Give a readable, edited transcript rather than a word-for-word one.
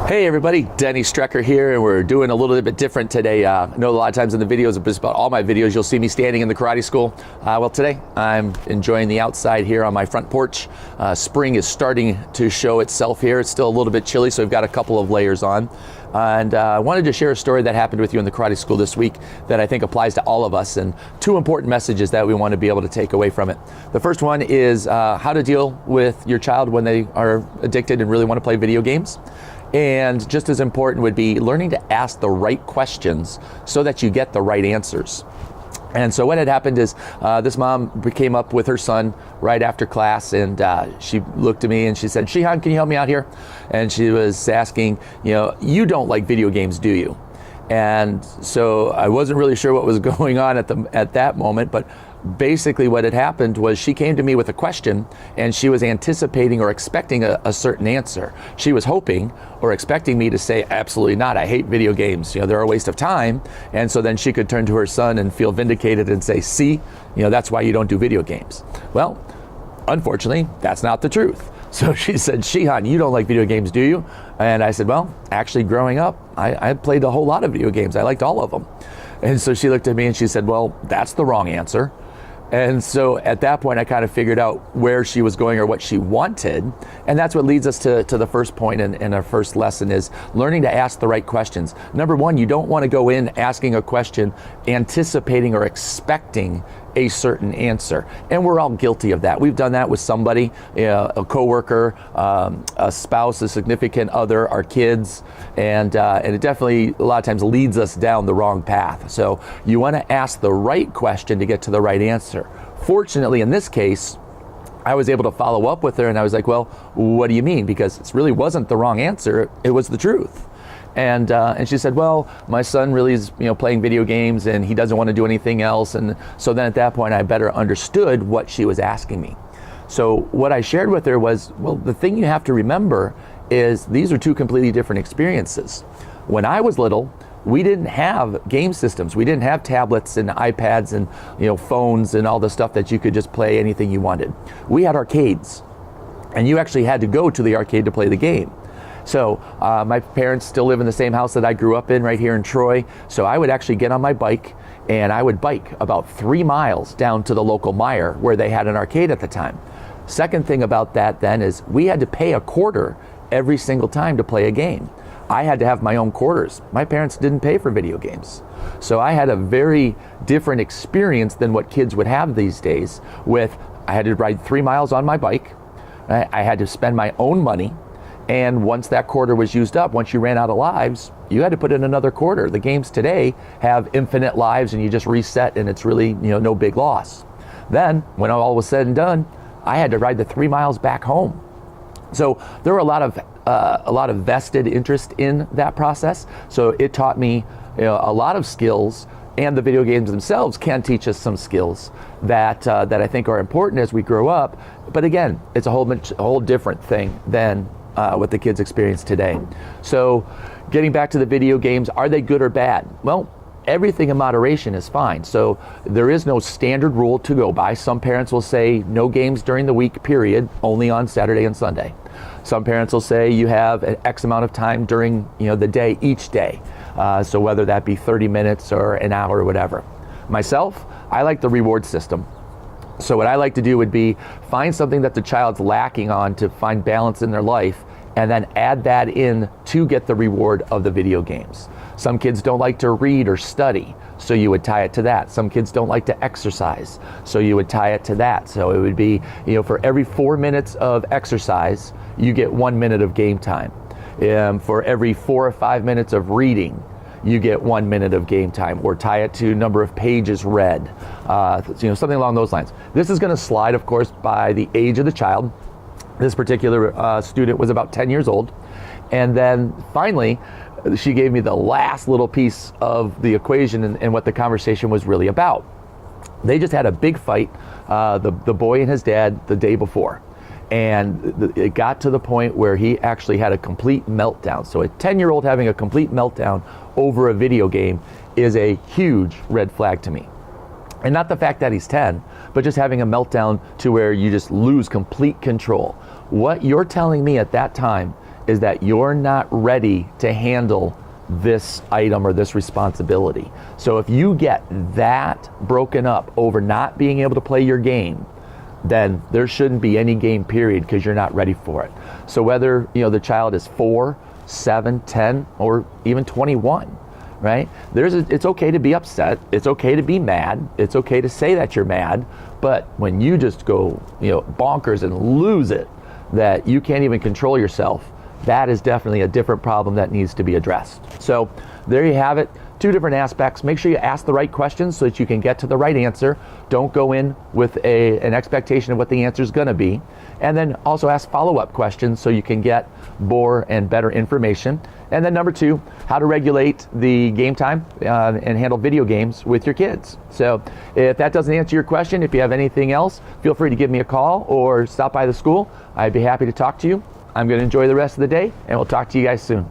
Hey everybody, Denny Strecker here, and we're doing a little bit different today. I know a lot of times in the videos, just about all my videos, you'll see me standing in the karate school. Well, today I'm enjoying the outside here on my front porch. Spring is starting to show itself here. It's still a little bit chilly, so we've got a couple of layers on. And I wanted to share a story that happened with you in the karate school this week that I think applies to all of us, and two important messages that we want to be able to take away from it. The first one is how to deal with your child when they are addicted and really want to play video games. And just as important would be learning to ask the right questions so that you get the right answers. And so what had happened is this mom came up with her son right after class, and she looked at me and she said, "Shihan, can you help me out here?" And she was asking, you don't like video games, do you? And so I wasn't really sure what was going on at that moment, but basically what had happened was she came to me with a question and she was anticipating or expecting a certain answer. She was hoping or expecting me to say, "Absolutely not, I hate video games, they're a waste of time." And so then she could turn to her son and feel vindicated and say, "See, that's why you don't do video games." Well, unfortunately, that's not the truth. So she said, "Shihan, you don't like video games, do you?" And I said, "Well, actually growing up, I played a whole lot of video games. I liked all of them." And so she looked at me and she said, "Well, that's the wrong answer." And so at that point, I kind of figured out where she was going or what she wanted. And that's what leads us to the first point in our first lesson is learning to ask the right questions. Number one, you don't want to go in asking a question, anticipating or expecting a certain answer. And we're all guilty of that. We've done that with somebody, a coworker, a spouse, a significant other, our kids, and it definitely a lot of times leads us down the wrong path. So you want to ask the right question to get to the right answer. Fortunately, in this case, I was able to follow up with her and I was like, "Well, what do you mean?" Because it really wasn't the wrong answer, it was the truth. And she said, "Well, my son really is playing video games and he doesn't want to do anything else." And so then at that point I better understood what she was asking me. So what I shared with her was, well, the thing you have to remember is these are two completely different experiences. When I was little, we didn't have game systems. We didn't have tablets and iPads and phones and all the stuff that you could just play anything you wanted. We had arcades, and you actually had to go to the arcade to play the game. So my parents still live in the same house that I grew up in right here in Troy. So I would actually get on my bike and I would bike about 3 miles down to the local Meijer where they had an arcade at the time. Second thing about that then is we had to pay a quarter every single time to play a game. I had to have my own quarters. My parents didn't pay for video games. So I had a very different experience than what kids would have these days with, I had to ride 3 miles on my bike. I had to spend my own money. And once that quarter was used up, once you ran out of lives, you had to put in another quarter. The games today have infinite lives and you just reset and it's really, no big loss. Then when all was said and done, I had to ride the 3 miles back home. So there were a lot of vested interest in that process. So it taught me a lot of skills, and the video games themselves can teach us some skills that I think are important as we grow up. But again, it's a whole different thing than what the kids experience today. So getting back to the video games, are they good or bad? Well, everything in moderation is fine. So there is no standard rule to go by. Some parents will say no games during the week, period, only on Saturday and Sunday. Some parents will say you have an X amount of time during the day, each day. So whether that be 30 minutes or an hour or whatever. Myself, I like the reward system. So what I like to do would be find something that the child's lacking on to find balance in their life, and then add that in to get the reward of the video games. Some kids don't like to read or study, so you would tie it to that. Some kids don't like to exercise, so you would tie it to that. So it would be, for every 4 minutes of exercise, you get 1 minute of game time. For every 4 or 5 minutes of reading, you get 1 minute of game time, or tie it to number of pages read, something along those lines. This is going to slide, of course, by the age of the child. This particular student was about 10 years old. And then finally, she gave me the last little piece of the equation and what the conversation was really about. They just had a big fight, the boy and his dad, the day before. And it got to the point where he actually had a complete meltdown. So a 10-year-old having a complete meltdown over a video game is a huge red flag to me. And not the fact that he's 10, but just having a meltdown to where you just lose complete control. What you're telling me at that time is that you're not ready to handle this item or this responsibility. So if you get that broken up over not being able to play your game, then there shouldn't be any game period because you're not ready for it. So whether the child is 4, 7, 10, or even 21, right? It's okay to be upset. It's okay to be mad. It's okay to say that you're mad. But when you just go bonkers and lose it, that you can't even control yourself, that is definitely a different problem that needs to be addressed. So there you have it. 2 different aspects. Make sure you ask the right questions so that you can get to the right answer. Don't go in with an expectation of what the answer is going to be. And then also ask follow-up questions so you can get more and better information. And then number 2, how to regulate the game time and handle video games with your kids. So if that doesn't answer your question, if you have anything else, feel free to give me a call or stop by the school. I'd be happy to talk to you. I'm going to enjoy the rest of the day, and we'll talk to you guys soon.